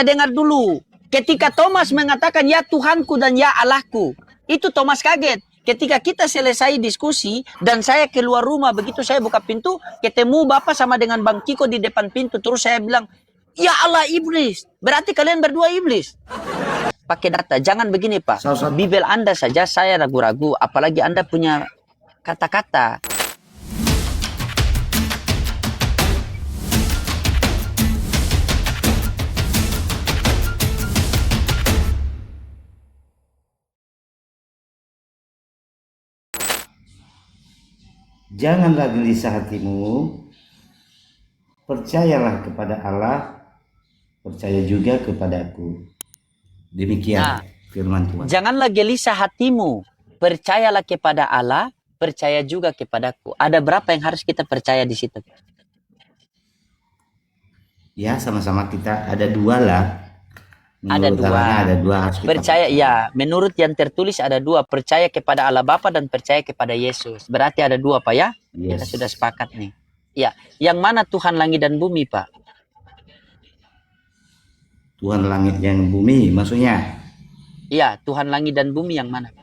dengar dulu. Ketika Thomas mengatakan ya Tuhanku dan ya Allahku, itu Thomas kaget. Ketika kita selesai diskusi dan saya keluar rumah, begitu saya buka pintu, ketemu Bapak sama dengan Bang Kiko di depan pintu, terus saya bilang, ya Allah iblis, berarti kalian berdua iblis. Pakai data, jangan begini Pak. Bibel Anda saja saya ragu-ragu, apalagi Anda punya kata-kata. Janganlah gelisah hatimu, percayalah kepada Allah, percaya juga kepadaku. Demikian firman Tuhan. Janganlah gelisah hatimu, percayalah kepada Allah, percaya juga kepadaku. Ada berapa yang harus kita percaya di situ? Ya, sama-sama kita ada dua lah. Ada dua harus kita percaya. Ya, menurut yang tertulis ada dua, percaya kepada Allah Bapa dan percaya kepada Yesus. Berarti ada dua Pak ya? Yes. Kita sudah sepakat nih. Ya, yang mana Tuhan langit dan bumi Pak? Tuhan langit dan bumi maksudnya? Iya, Tuhan langit dan bumi yang mana?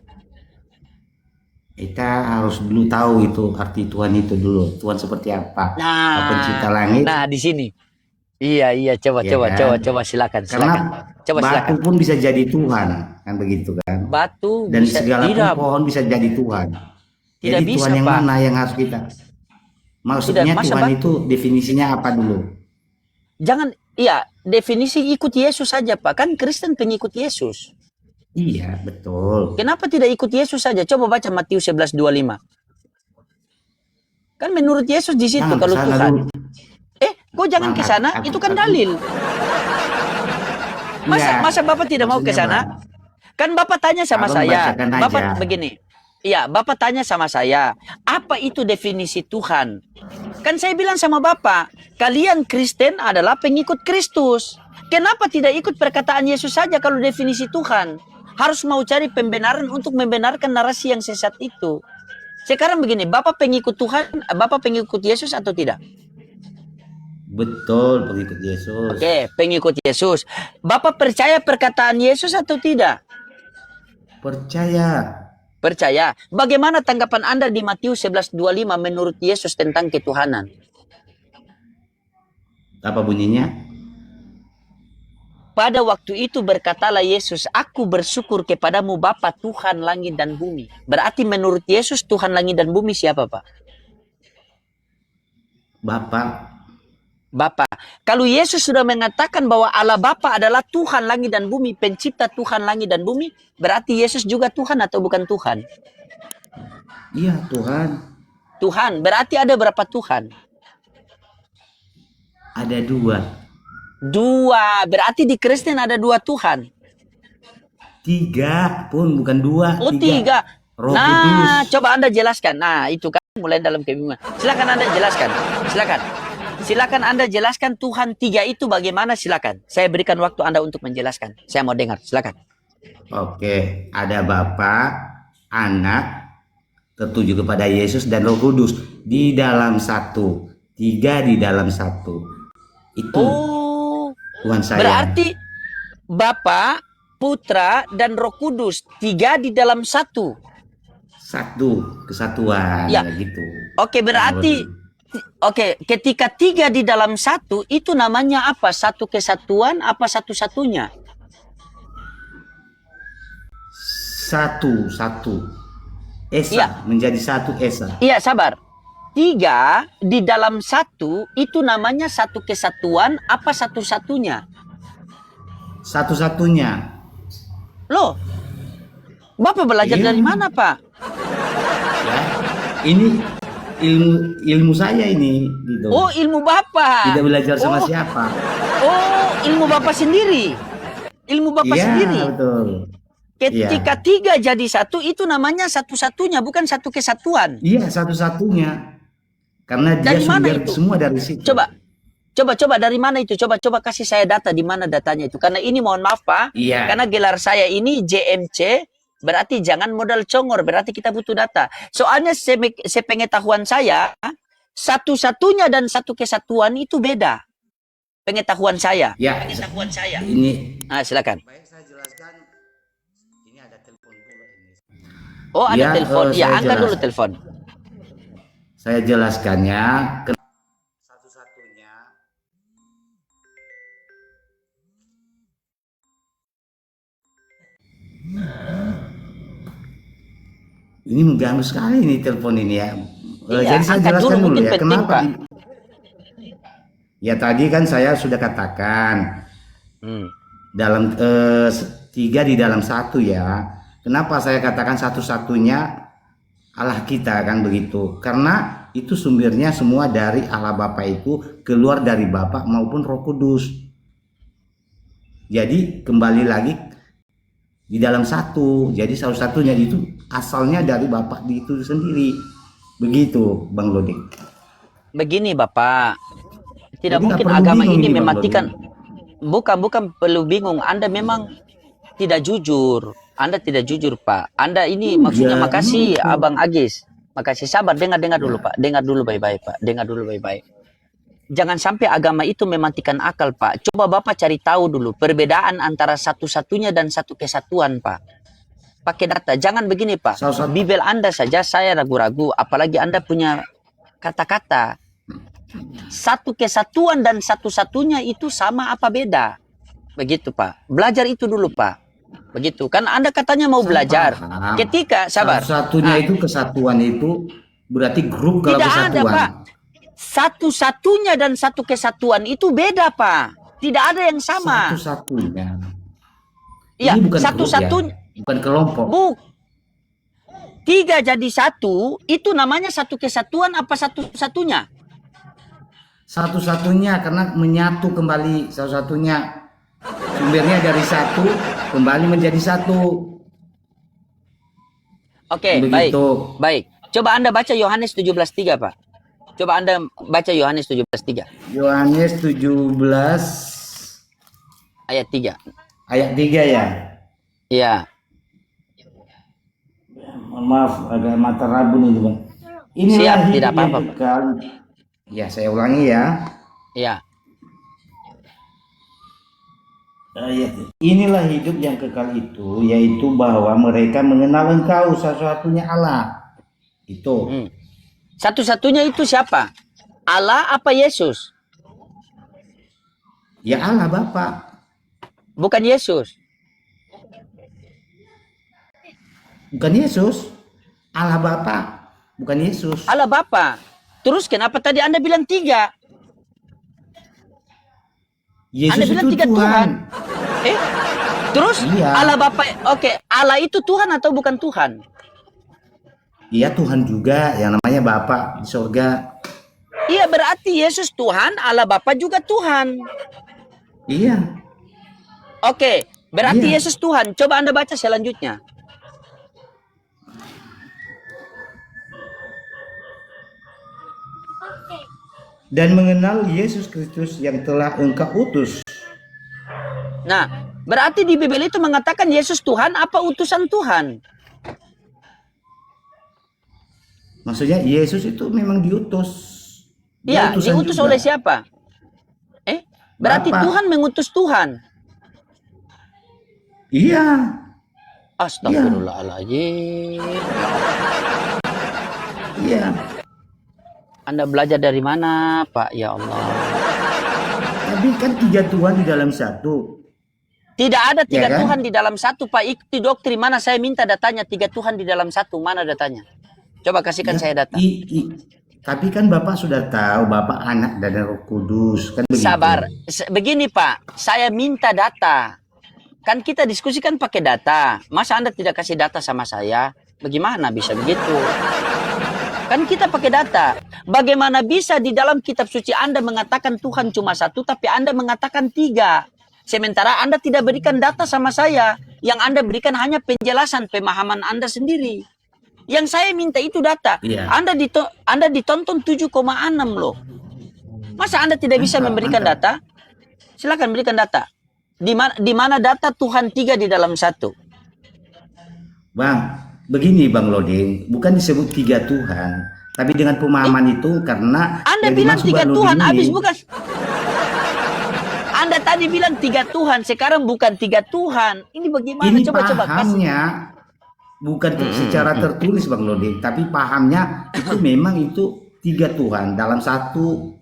Kita harus dulu tahu itu arti Tuhan itu dulu. Tuhan seperti apa? Pencipta langit. Nah, di sini. Iya, coba silakan. Karena batu pun bisa jadi Tuhan, kan begitu kan? Batu dan bisa, segala pohon bisa jadi Tuhan. Tidak jadi bisa, Tuhan yang Pak. mana yang harus kita? Maksudnya Tuhan itu definisinya apa dulu? Jangan, iya, definisi ikut Yesus saja Pak. Kan Kristen pengikut Yesus. Iya, betul. Kenapa tidak ikut Yesus saja? Coba baca Matius 11:25. Kan menurut Yesus di situ kalau Tuhan. Kok jangan ke sana? Itu kan dalil. Masa Bapak tidak mau ke sana? Kan Bapak tanya sama saya. Bapak begini. Iya, Bapak tanya sama saya, apa itu definisi Tuhan? Kan saya bilang sama Bapak, kalian Kristen adalah pengikut Kristus. Kenapa tidak ikut perkataan Yesus saja kalau definisi Tuhan? Harus mau cari pembenaran untuk membenarkan narasi yang sesat itu. Sekarang begini, Bapak pengikut Tuhan, Bapak pengikut Yesus atau tidak? Betul, pengikut Yesus. Oke, pengikut Yesus. Bapak percaya perkataan Yesus atau tidak? Percaya. Percaya. Bagaimana tanggapan Anda di Matius 11:25 menurut Yesus tentang ketuhanan? Apa bunyinya? Pada waktu itu berkatalah Yesus, aku bersyukur kepadamu Bapa Tuhan langit dan bumi. Berarti menurut Yesus Tuhan langit dan bumi siapa Pak? Bapa. Kalau Yesus sudah mengatakan bahwa Allah Bapa adalah Tuhan langit dan bumi, pencipta Tuhan langit dan bumi, berarti Yesus juga Tuhan atau bukan Tuhan? Iya, Tuhan. Tuhan. Berarti ada berapa Tuhan? Ada dua. Dua. Berarti di Kristen ada dua Tuhan. Tiga pun, bukan dua. Oh, tiga. Roh Nah, Kudus. coba Anda jelaskan. Nah, itu kan mulai dalam kebingungan. Silakan Anda jelaskan. Silakan Anda jelaskan Tuhan tiga itu bagaimana, silakan. Saya berikan waktu Anda untuk menjelaskan. Saya mau dengar, silakan. Oke, ada Bapa, Anak, tertuju kepada Yesus dan Roh Kudus di dalam satu. Tiga di dalam satu. Itu Tuhan saya. Berarti Bapa, Putra, dan Roh Kudus tiga di dalam satu. Satu, kesatuan, ya gitu. Oke, berarti ketika tiga di dalam satu, itu namanya apa? Satu kesatuan, apa satu-satunya? Satu. Esa, menjadi satu Esa. Iya, sabar. Tiga di dalam satu, itu namanya satu kesatuan, apa satu-satunya? Satu-satunya. Loh, Bapak belajar dari mana, Pak? Ya, ini ilmu saya ini gitu. Oh, ilmu Bapak. Tidak belajar sama siapa. Oh, ilmu Bapak sendiri. Ilmu Bapak sendiri. Iya, betul. Ketika tiga jadi satu, itu namanya satu-satunya, bukan satu kesatuan. Iya, satu-satunya. Karena dia dari mana itu? Semua dari situ. Coba dari mana itu? Coba kasih saya data di mana datanya itu. Karena ini mohon maaf Pak, karena gelar saya ini JMC, berarti jangan modal congor, berarti kita butuh data. Soalnya sepengetahuan saya, satu-satunya dan satu kesatuan itu beda. pengetahuan saya. Ya, ini Silakan. baik saya jelaskan. Ini ada telepon pula ini. Oh, ada Ya, telepon. Ya, saya angkat dulu jelaskan. telepon. Saya jelaskannya satu-satunya. Ini mengganggu sekali ini telepon ini ya. Iya, Jadi saya angkat jelaskan dulu, dulu mungkin ya penting, kenapa. Pak. Ya tadi kan saya sudah katakan dalam tiga di dalam satu ya. Kenapa saya katakan satu-satunya Allah kita kan begitu? Karena itu sumbernya semua dari Allah Bapa itu keluar dari Bapa maupun Roh Kudus. Jadi kembali lagi di dalam satu. Jadi satu-satunya itu asalnya dari Bapa itu sendiri. Begitu Bang Loding. Begini Bapak, tidak Jadi mungkin nggak perlu agama bingung ini Bang mematikan. Loding. Bukan perlu bingung. Anda memang tidak jujur. Anda tidak jujur, Pak. Anda ini maksudnya makasih Abang Agis. Makasih, sabar, dengar dulu Pak. Dengar dulu baik-baik Pak. Dengar dulu baik-baik. Jangan sampai agama itu mematikan akal, Pak. Coba Bapak cari tahu dulu perbedaan antara satu-satunya dan satu kesatuan, Pak. Pakai data. Jangan begini, Pak. Bibel Anda saja saya ragu-ragu, apalagi Anda punya kata-kata. Satu kesatuan dan satu-satunya itu sama apa beda? Begitu, Pak. Belajar itu dulu, Pak. Begitu. Kan Anda katanya mau belajar. Ketika, sabar. Satu-satunya itu kesatuan itu berarti grup kalau tidak kesatuan. ada, Pak. Satu-satunya dan satu kesatuan itu beda, Pak. Tidak ada yang sama. Satu-satunya. Ya, Ini bukan satu-satunya. Ya? Bukan kelompok. Tiga jadi satu, itu namanya satu kesatuan apa satu-satunya? Satu-satunya karena menyatu kembali satu-satunya. Sumbernya dari satu kembali menjadi satu. Oke, baik. Baik. Coba Anda baca Yohanes 17:3, Pak. Coba Anda baca Yohanes 17:3. Yohanes 17 ayat 3. Ayat 3 ya? Iya. Mohon maaf agak mata rabun ini, Bang. Inilah siap, hidup tidak apa-apa. yang kekal. Ya, saya ulangi ya. Iya. Inilah hidup yang kekal itu, yaitu bahwa mereka mengenal Engkau satu-satunya Allah. Itu. Satu-satunya itu siapa? Allah apa Yesus? Ya Allah Bapa. Bukan Yesus. Bukan Yesus. Allah Bapa. Bukan Yesus. Allah Bapa. Terus kenapa tadi Anda bilang tiga? Yesus Anda bilang itu tiga Tuhan. Terus iya. Allah Bapa. Oke, Allah itu Tuhan atau bukan Tuhan? Iya Tuhan juga, yang namanya Bapa di surga. Iya, berarti Yesus Tuhan, Allah Bapa juga Tuhan. Iya. Oke, berarti Iya. Yesus Tuhan. Coba Anda baca selanjutnya. Dan mengenal Yesus Kristus yang telah Engkau utus. Nah, berarti di Bibel itu mengatakan Yesus Tuhan apa utusan Tuhan? Maksudnya Yesus itu memang diutus. Iya, diutus juga oleh siapa? Berarti Bapak. Tuhan mengutus Tuhan. Iya. Astagfirullahaladzim. Iya. Anda belajar dari mana, Pak? Ya Allah. Tapi kan tiga Tuhan di dalam satu. Tidak ada tiga Ya kan? Tuhan di dalam satu, Pak. Ikuti doktrin mana? Saya minta datanya. Tiga Tuhan di dalam satu. Mana datanya? Coba kasihkan saya data. Tapi kan Bapak sudah tahu, Bapak anak dan Roh Kudus. Kan begitu. Sabar. Begini, Pak. Saya minta data. Kan kita diskusikan pakai data. Masa Anda tidak kasih data sama saya? Bagaimana bisa begitu? Kan kita pakai data. Bagaimana bisa di dalam kitab suci Anda mengatakan Tuhan cuma satu, tapi Anda mengatakan tiga. Sementara Anda tidak berikan data sama saya. Yang Anda berikan hanya penjelasan, pemahaman Anda sendiri. Yang saya minta itu data. Iya. Anda ditonton 7,6 loh. Masa Anda tidak bisa memberikan data? Silakan berikan data. Di mana data Tuhan tiga di dalam satu? Bang, begini Bang Loding, bukan disebut tiga Tuhan, tapi dengan pemahaman itu karena Anda yang bilang dimaksud tiga Bang Tuhan, Loding habis ini- bukan? Anda tadi bilang 3 Tuhan, sekarang bukan 3 Tuhan. Ini bagaimana? Ini Coba-coba pahamnya bukan secara tertulis Bang Lode, tapi pahamnya itu memang itu 3 Tuhan dalam satu,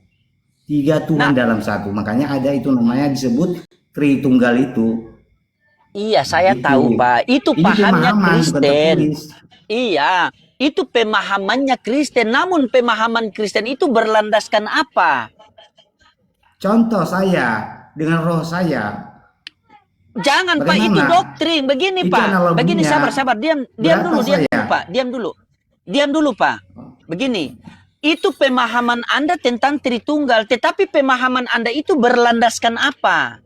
3 Tuhan dalam satu. Makanya ada itu namanya disebut Tritunggal itu. Iya, saya Itu. tahu, Pak. Itu Ini pahamnya pemahaman, bukan Kristen. tertulis. Iya, itu pemahamannya Kristen. Namun pemahaman Kristen itu berlandaskan apa? Contoh saya dengan roh saya. Jangan, Pak, itu Bagaimana? doktrin. Begini, Itu Pak. analoginya. Begini, sabar. Diam Berapa dulu, saya? Pak. Diam dulu, Pak. Begini. Itu pemahaman Anda tentang Tritunggal, tetapi pemahaman Anda itu berlandaskan apa?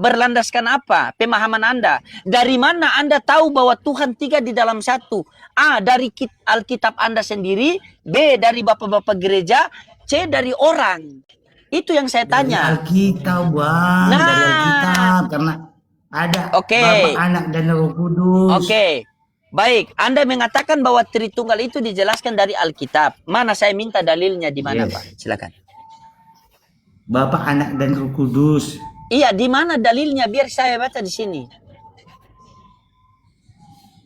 Berlandaskan apa pemahaman Anda? Dari mana Anda tahu bahwa Tuhan 3 di dalam satu? A, dari Alkitab Anda sendiri. B, dari bapak-bapak gereja. C, dari orang. Itu yang saya tanya. Dari Alkitab, Bang. Nah. Dari Alkitab. Karena ada Oke. Bapa, Anak, dan Roh Kudus. Oke. Baik, Anda mengatakan bahwa Tritunggal itu dijelaskan dari Alkitab. Mana saya minta dalilnya di mana, Yes. Pak? Silakan. Bapa, Anak, dan Roh Kudus. Iya, di mana dalilnya? Biar saya baca di sini.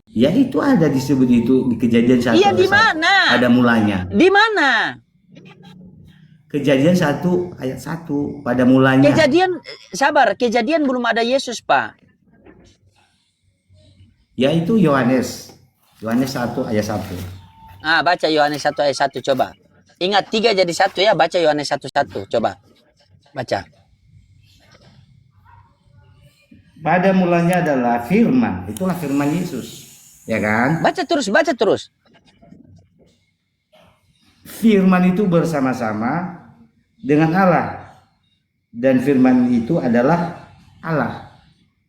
Ya itu ada disebut itu di Kejadian 1. Iya, di ayat 1. mana? Ada mulanya. Di mana? Kejadian 1 ayat 1 pada mulanya. Kejadian belum ada Yesus, Pak. Yaitu Yohanes 1 ayat 1. Ah, baca Yohanes 1 ayat 1, coba. Ingat 3 jadi 1 ya, baca Yohanes 1:1, coba. Baca. Pada mulanya adalah firman. Itulah firman Yesus. Ya kan? Baca terus. Firman itu bersama-sama dengan Allah. Dan firman itu adalah Allah.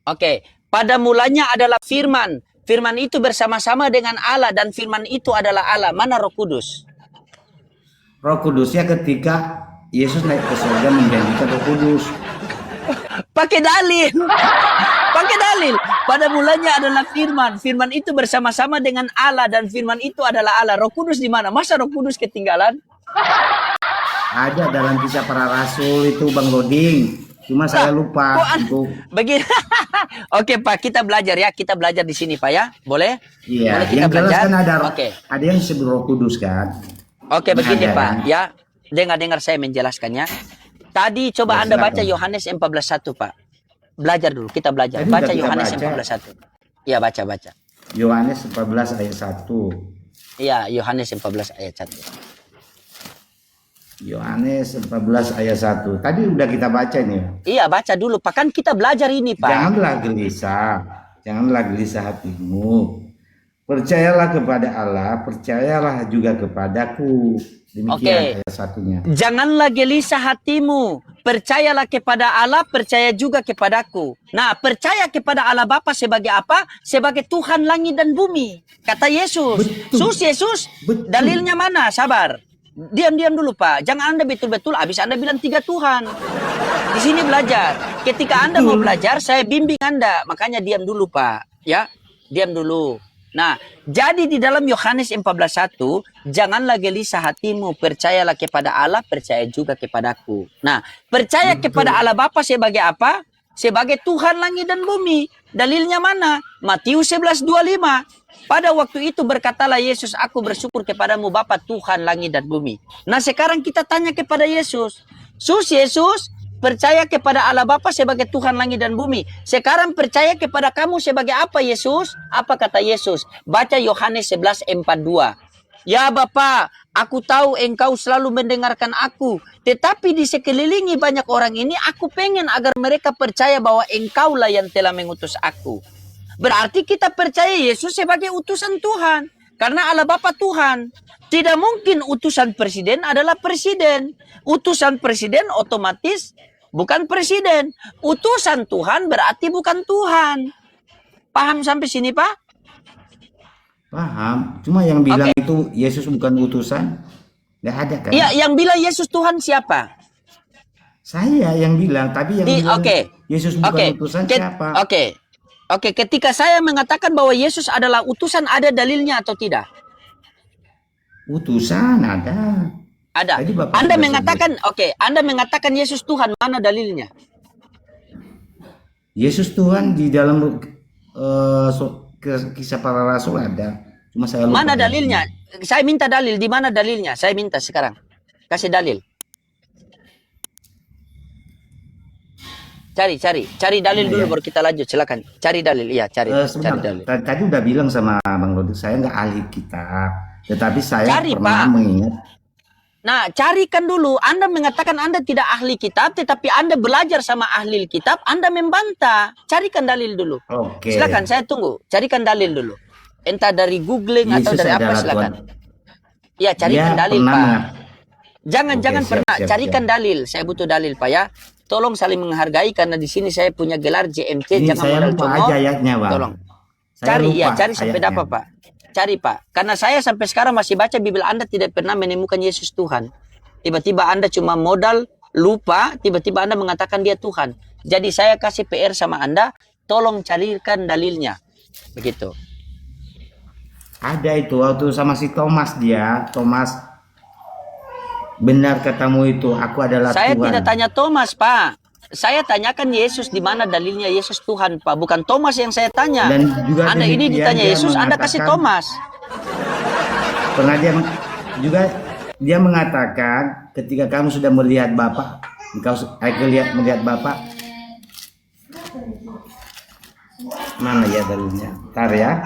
Oke, pada mulanya adalah firman. Firman itu bersama-sama dengan Allah dan firman itu adalah Allah. Mana Roh Kudus? Roh Kudusnya ketika Yesus naik ke surga menjanjikan Roh Kudus. Pakai dalil. Pakai dalil. Pada mulanya adalah firman. Firman itu bersama-sama dengan Allah dan firman itu adalah Allah. Roh Kudus di mana? Masa Roh Kudus ketinggalan? Ada dalam Kisah Para Rasul itu Bang Loding. Cuma saya lupa untuk Begini. Oke, Pak, kita belajar ya. Kita belajar di sini, Pak ya. Boleh? iya, Boleh kita yang jelas belajar? kan ada Oke. ada yang disebut Roh Kudus kan. Oke, begini Ada, Pak, kan? ya. Dengar saya menjelaskannya. Tadi coba Ya, Anda silakan. baca Yohanes 14:1, Pak. Belajar dulu, kita belajar. Tadi Baca udah kita Yohanes baca. 14:1. Iya, baca. Yohanes 14 ayat 1. Iya, Yohanes 14 ayat 1. Yohanes 14 ayat 1. Tadi udah kita baca nih. Iya, baca dulu, Pak. Kan kita belajar ini, Pak. Janganlah gelisah hatimu. Percayalah kepada Allah, percayalah juga kepadaku. Demikian ayat satunya. Janganlah gelisah hatimu. Percayalah kepada Allah, percaya juga kepadaku. Nah, percaya kepada Allah Bapa sebagai apa? Sebagai Tuhan langit dan bumi. Kata Yesus. Betul. Yesus. Betul. Dalilnya mana? Sabar. Diam dulu, Pak. Jangan Anda betul-betul habis Anda bilang 3 Tuhan. Di sini belajar. Ketika Anda mau belajar, saya bimbing Anda. Makanya diam dulu, Pak. Ya, diam dulu. Nah, jadi di dalam Yohanes 14:1, janganlah gelisah hatimu, percayalah kepada Allah, percaya juga kepadaku. Nah, percaya kepada Allah Bapa sebagai apa? Sebagai Tuhan langit dan bumi. Dalilnya mana? Matius 11:25. Pada waktu itu berkatalah Yesus, aku bersyukur kepadamu Bapa Tuhan langit dan bumi. Nah, sekarang kita tanya kepada Yesus. Yesus, percaya kepada Allah Bapa sebagai Tuhan langit dan bumi. Sekarang percaya kepada kamu sebagai apa, Yesus? Apa kata Yesus? Baca Yohanes 11:42. Ya Bapa, aku tahu engkau selalu mendengarkan aku. Tetapi di sekelilingi banyak orang ini, aku pengen agar mereka percaya bahwa engkaulah yang telah mengutus aku. Berarti kita percaya Yesus sebagai utusan Tuhan. Karena Allah Bapa Tuhan. Tidak mungkin utusan presiden adalah presiden. Utusan presiden otomatis bukan presiden. Utusan Tuhan berarti bukan Tuhan. Paham sampai sini, Pak? Paham. Cuma yang bilang itu Yesus bukan utusan. Nggak ada kan? Iya, yang bilang Yesus Tuhan siapa? Saya yang bilang. Tapi yang bilang Yesus bukan utusan siapa? Oke, ketika saya mengatakan bahwa Yesus adalah utusan, ada dalilnya atau tidak? Utusan ada. Ada. Tadi Bapak Anda sudah mengatakan, Anda mengatakan Yesus Tuhan, mana dalilnya? Yesus Tuhan di dalam kisah para rasul ada. Cuma saya lupa. Mana dalilnya? Saya minta dalil. Di mana dalilnya? Saya minta sekarang. Kasih dalil. Cari dalil dulu baru kita lanjut. Silakan. Cari dalil. Iya, cari dalil. Tadi udah bilang sama Bang Lodi, saya nggak ahli kitab, tetapi saya pernah Pak. mengingat. Nah, carikan dulu. Anda mengatakan Anda tidak ahli kitab, tetapi Anda belajar sama ahli kitab, Anda membantah. Carikan dalil dulu. Oke. Silakan, saya tunggu. Carikan dalil dulu. Entah dari googling atau dari apa, silakan. Ya, carikan dalil, Pak. Jangan pernah. Carikan dalil. Saya butuh dalil, Pak, ya. Tolong saling menghargai karena di sini saya punya gelar JMC. Ini jangan saya modal lupa comot. aja ayatnya, Bang. Tolong. Cari Sampai dapat, Pak. Cari, Pak. Karena saya sampai sekarang masih baca Bibel, Anda tidak pernah menemukan Yesus Tuhan. Tiba-tiba Anda cuma modal, lupa, tiba-tiba Anda mengatakan dia Tuhan. Jadi saya kasih PR sama Anda, tolong carikan dalilnya. Begitu. Ada itu waktu sama si Thomas Thomas, benar katamu itu, aku adalah Saya Tuhan. tidak tanya Thomas, Pak. Saya tanyakan Yesus di mana dalilnya Yesus Tuhan, Pak. Bukan Thomas yang saya tanya. Dan juga Anda ini ditanya Yesus, Anda kasih Thomas. Pernah dia mengatakan ketika kamu sudah melihat Bapa, melihat Bapa. Mana ya dalilnya? Ntar ya.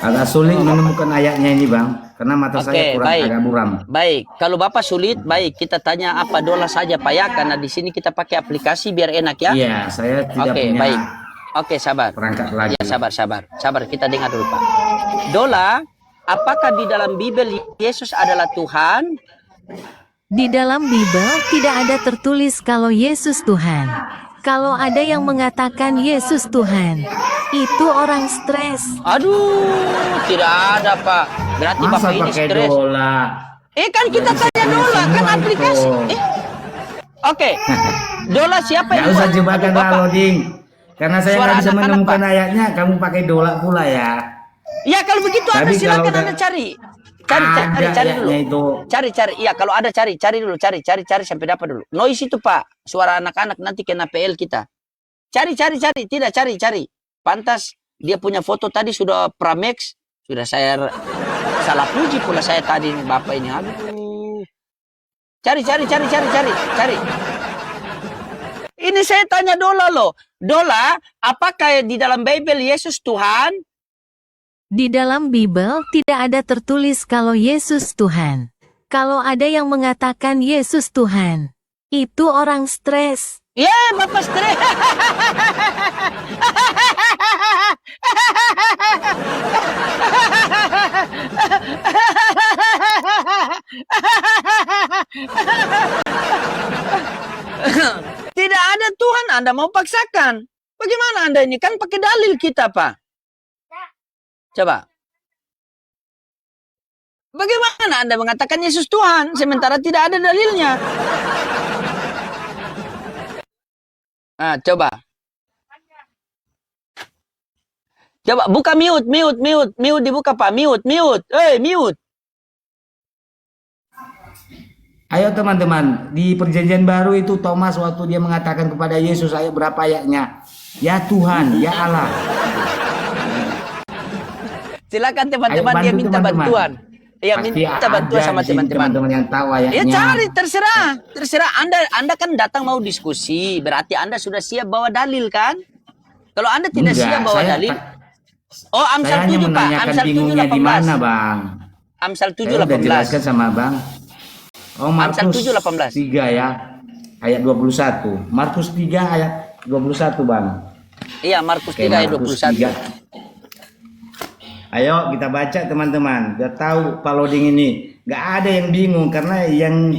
Agak sulit menemukan ayatnya ini, Bang, karena mata saya kurang agak buram. Baik, kalau Bapak sulit, baik kita tanya apa dola saja, Pak, ya, karena di sini kita pakai aplikasi biar enak, ya. Iya, saya tidak punya. Baik. Oke, sabar. Perangkat lagi. Ya, sabar. Kita dengar dulu, Pak. Dola, apakah di dalam Bibel Yesus adalah Tuhan? Di dalam Bibel tidak ada tertulis kalau Yesus Tuhan. Kalau ada yang mengatakan Yesus Tuhan, itu orang stres. Aduh, tidak ada, Pak. Berarti Masa Bapak ini stres. dola? Kan kita tanya dola, kan aplikasi. Oke. Dola siapa yang Nggak usah buat? jebakan lah, loading. Karena saya nggak bisa anak-anak, menemukan Pak. ayatnya, kamu pakai dola pula ya. Ya, kalau begitu Anda Tapi silakan kalau Anda cari. Ada Cari dulu. ayatnya itu. Cari. Iya, kalau ada cari dulu, cari sampai dapat dulu. Noise itu, Pak. Suara anak-anak nanti kena PL kita. Cari. Tidak cari. Pantas dia punya foto tadi sudah Pramex. Sudah saya salah puji pula saya tadi Bapak ini. Aduh. Cari. Ini saya tanya Dola loh. Dola, apakah di dalam Bible Yesus Tuhan? Di dalam Bibel tidak ada tertulis kalau Yesus Tuhan. Kalau ada yang mengatakan Yesus Tuhan, itu orang stres. Ya, Bapak stres. Tidak ada Tuhan, Anda mau paksakan. Bagaimana Anda ini? Kan pakai dalil kita, Pak. Coba. Bagaimana Anda mengatakan Yesus Tuhan, sementara tidak ada dalilnya? Nah, coba. Coba, buka mute dibuka, Pak. Mute. Mute. Ayo teman-teman, di perjanjian baru itu Thomas waktu dia mengatakan kepada Yesus, ayo berapa ayatnya? Ya Tuhan, ya Allah. Silakan teman-teman, dia minta bantuan. Iya, minta bantuan sama teman-teman yang tahu ayatnya. Ya cari, terserah. Anda kan datang mau diskusi, berarti Anda sudah siap bawa dalil kan? Kalau Anda tidak siap bawa dalil, Amsal 7, Pak. Amsal 7 bingungnya di mana, 18. Bang? Amsal 7 Saya udah 18. jelaskan sama Bang. Amsal Markus 7 18. 3 ya, ayat 21. Markus 3 ayat 21, Bang. Iya, Markus 3 ayat 21. Ayo kita baca teman-teman, biar tahu Pak Loading ini. Nggak ada yang bingung karena yang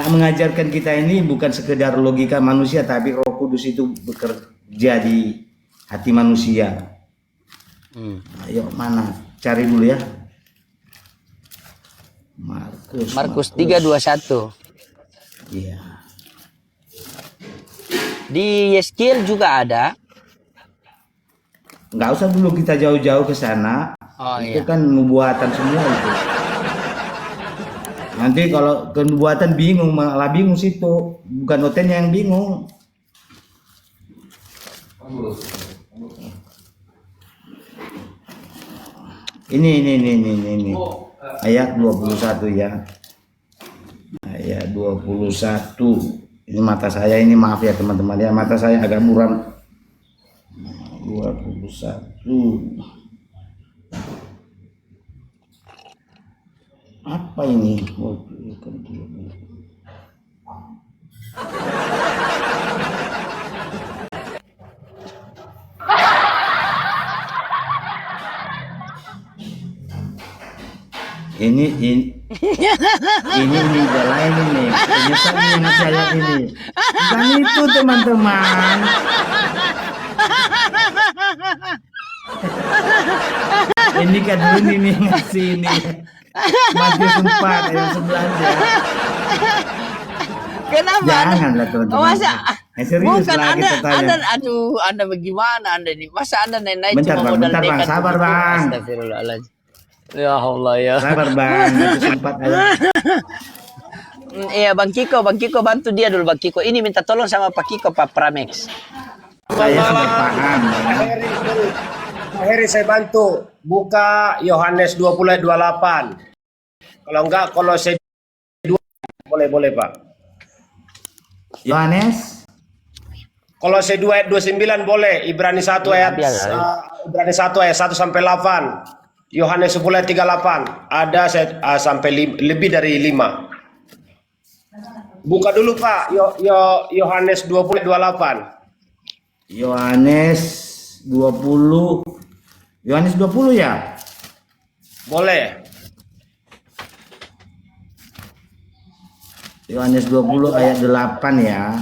mengajarkan kita ini bukan sekedar logika manusia, tapi Roh Kudus itu bekerja di hati manusia. Ayo, mana? Cari dulu ya. Markus 3:21. Iya. Di Yeskiel juga ada. Nggak usah dulu kita jauh-jauh ke sana. Itu kan nubuatan semua itu. Nanti kalau ke nubuatan bingung, malah bingung situ. Bukan hotelnya yang bingung. Ini. Ayat 21 ya. Ayat 21. Ini mata saya, ini maaf ya teman-teman ya, mata saya agak muram. 21. Apa ini? Ini lain ini. Penyesal yang ngasih ayat ini. Bukan itu teman-teman. Ini kan ini ngasih ini. Matius 4 ayat 11 ya. Kenapa? Janganlah teman-teman. Masa serius bukan lah kita tanya. Anda bagaimana Anda nih? Masa Anda naik Bentar, cuma Bang, modal bentar, Bang. nekat Sabar, begitu? Bang. Astagfirullahaladzim. Ya Allah ya. Sabar Bang, Matius 4 ayat. Iya Bang Kiko bantu dia dulu Bang Kiko. Ini minta tolong sama Pak Kiko, Pak Pramex. Saya sudah paham. Pak Heri saya bantu. Buka Yohanes 20 ayat 28. Kalau enggak Kolose 2 boleh Pak. Yohanes Kolose 2 ayat 29 boleh. Ibrani 1 ayat Ibrani 1 ayat 1 sampai 8. Yohanes 10 ayat 38. Ada sampai lebih dari 5. Buka dulu Pak. Yohanes 20 ayat 28. Yohanes 20 ya? Boleh. Yohanes 20 ayat 8 ya.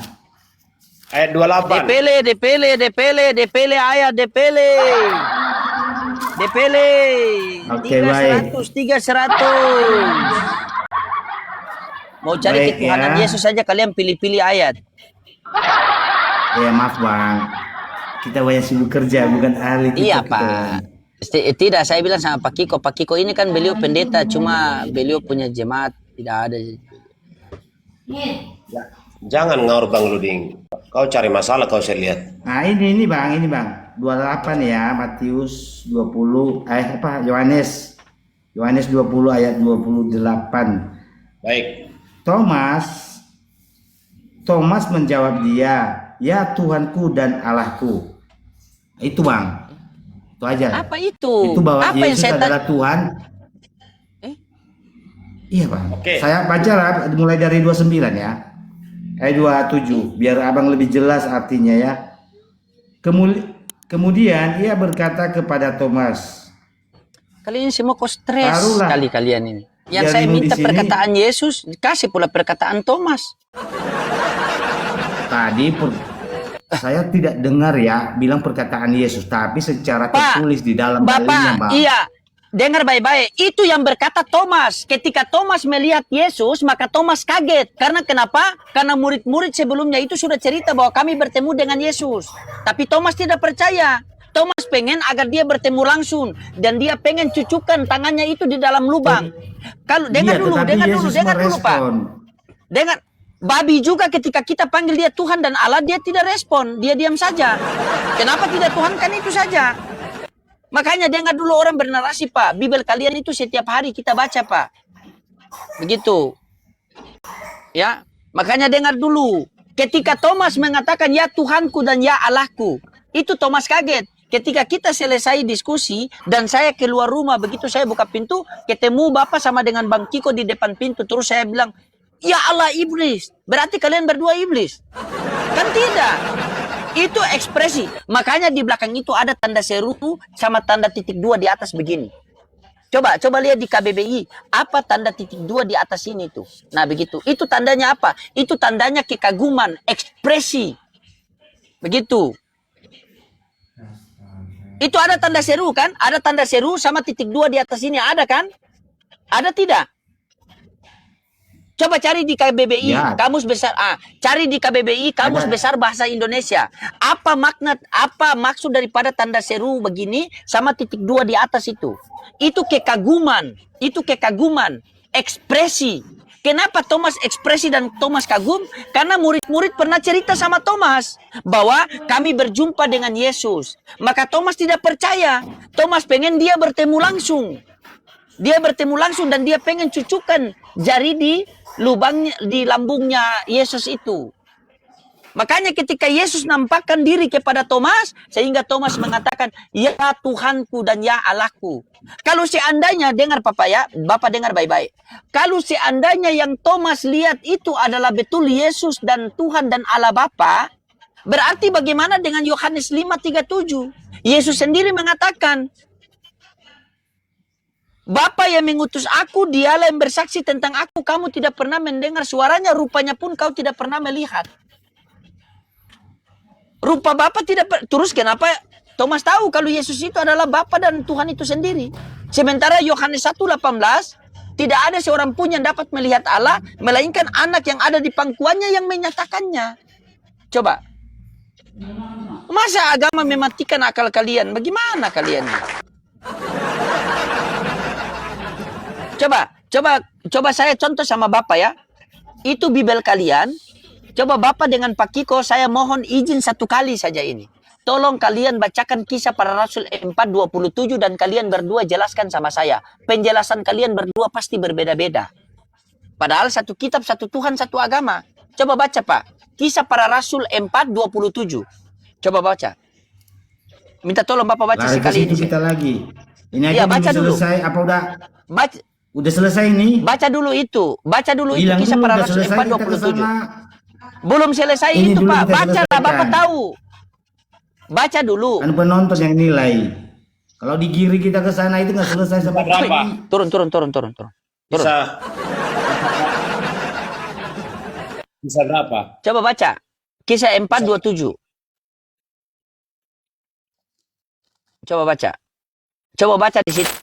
Ayat 28. DPL ayat DPL. Oke, baik. 100. Mau cari Baik, ketuhanan ya. Yesus saja kalian pilih-pilih ayat. Ya maaf Bang, kita banyak sibuk kerja, bukan ahli kita. Iya Pak. Tidak, saya bilang sama Pak Kiko ini kan beliau pendeta, cuma beliau punya jemaat, tidak ada. Jangan ngaur Bang Luding. Kau cari masalah kau saya lihat. Nah ini Bang, 28 ya, Matius 20 Yohanes 20 ayat 28. Baik. Thomas menjawab dia, "Ya Tuhanku dan Allahku." Itu Bang. Itu aja. Apa itu? Itu bahwa Apa yang Yesus saya adalah Tuhan. Iya Bang. Oke. Saya baca lah, mulai dari 29 ya. 27 biar abang lebih jelas artinya ya. Kemudian ia berkata kepada Thomas, Kalian semua kok stres Taruhlah. kali kalian ini. Yang Biar saya minum di minta sini. perkataan Yesus, kasih pula perkataan Thomas. tadi saya tidak dengar ya bilang perkataan Yesus, tapi secara Pak, tertulis di dalam Bapak, Bible-nya, Bang. iya. Dengar baik-baik, itu yang berkata Thomas. Ketika Thomas melihat Yesus, maka Thomas kaget. Karena kenapa? Karena murid-murid sebelumnya itu sudah cerita bahwa kami bertemu dengan Yesus. Tapi Thomas tidak percaya. Thomas pengen agar dia bertemu langsung. Dan dia pengen cucukkan tangannya itu di dalam lubang. Kalau dengar Iya, dulu, tetapi dengar Yesus dulu Pak. merespon. Dengar. Babi juga ketika kita panggil dia Tuhan dan Allah, dia tidak respon. Dia diam saja. Kenapa tidak Tuhan? Kan itu saja. Makanya dengar dulu orang bernarasi Pak. Bibel kalian itu setiap hari kita baca Pak. Begitu. Ya. Makanya dengar dulu. Ketika Thomas mengatakan ya Tuhanku dan ya Allahku. Itu Thomas kaget. Ketika kita selesai diskusi dan saya keluar rumah, begitu saya buka pintu, ketemu Bapak sama dengan Bang Kiko di depan pintu. Terus saya bilang, ya Allah iblis. Berarti kalian berdua iblis. Kan tidak. Itu ekspresi. Makanya di belakang itu ada tanda seru sama tanda titik 2 di atas begini. Coba lihat di KBBI. Apa tanda titik 2 di atas ini tuh? Nah, begitu. Itu tandanya apa? Itu tandanya kekaguman, ekspresi. Begitu. Itu ada tanda seru kan? Ada tanda seru sama titik 2 di atas ini. Ada kan? Ada tidak? Coba cari di KBBI, Ya. kamus besar. Cari di KBBI, kamus Ada. besar bahasa Indonesia. Apa maksud daripada tanda seru begini sama titik 2 di atas itu? Itu kekaguman, ekspresi. Kenapa Thomas ekspresi dan Thomas kagum? Karena murid-murid pernah cerita sama Thomas bahwa kami berjumpa dengan Yesus. Maka Thomas tidak percaya. Thomas pengen dia bertemu langsung. Dia bertemu langsung dan dia pengen cucukkan jari di lubangnya, di lambungnya Yesus itu. Makanya ketika Yesus nampakkan diri kepada Thomas, sehingga Thomas mengatakan, ya Tuhanku dan ya Allahku. Kalau seandainya, dengar Papa ya, Bapak dengar baik-baik. Kalau seandainya yang Thomas lihat itu adalah betul Yesus dan Tuhan dan Allah Bapa, berarti bagaimana dengan Yohanes 5:37? Yesus sendiri mengatakan, Bapa yang mengutus aku, dialah yang bersaksi tentang aku. Kamu tidak pernah mendengar suaranya, rupanya pun kau tidak pernah melihat. Rupa Bapa tidak terus kenapa Thomas tahu kalau Yesus itu adalah Bapa dan Tuhan itu sendiri. Sementara Yohanes 1:18, tidak ada seorang pun yang dapat melihat Allah, melainkan anak yang ada di pangkuannya yang menyatakannya. Coba. Masa agama mematikan akal kalian? Bagaimana kalian? Coba saya contoh sama Bapak ya. Itu Bibel kalian. Coba Bapak dengan Pak Kiko, saya mohon izin satu kali saja ini. Tolong kalian bacakan Kisah Para Rasul 4:27 dan kalian berdua jelaskan sama saya. Penjelasan kalian berdua pasti berbeda-beda. Padahal satu kitab, satu Tuhan, satu agama. Coba baca Pak. Kisah Para Rasul 4:27. Coba baca. Minta tolong Bapak baca Lari ke sekali ini. situ kita lagi. Ini Iya, aja belum baca dulu. selesai. Apa udah? Baca, Udah selesai nih? baca dulu itu. Baca dulu itu Bilang Kisah dulu, Para udah Rasul selesai kita 4:27. kesana. Belum selesai Ini itu dulu Pak. kita Baca lah selesaikan. Bapak tahu. Baca dulu. Kan penonton yang nilai. Kalau digiri kita ke sana itu nggak selesai sampai Berapa? Turun. Bisa berapa? Coba baca. Kisah 4:27. Coba baca. Coba baca di situ.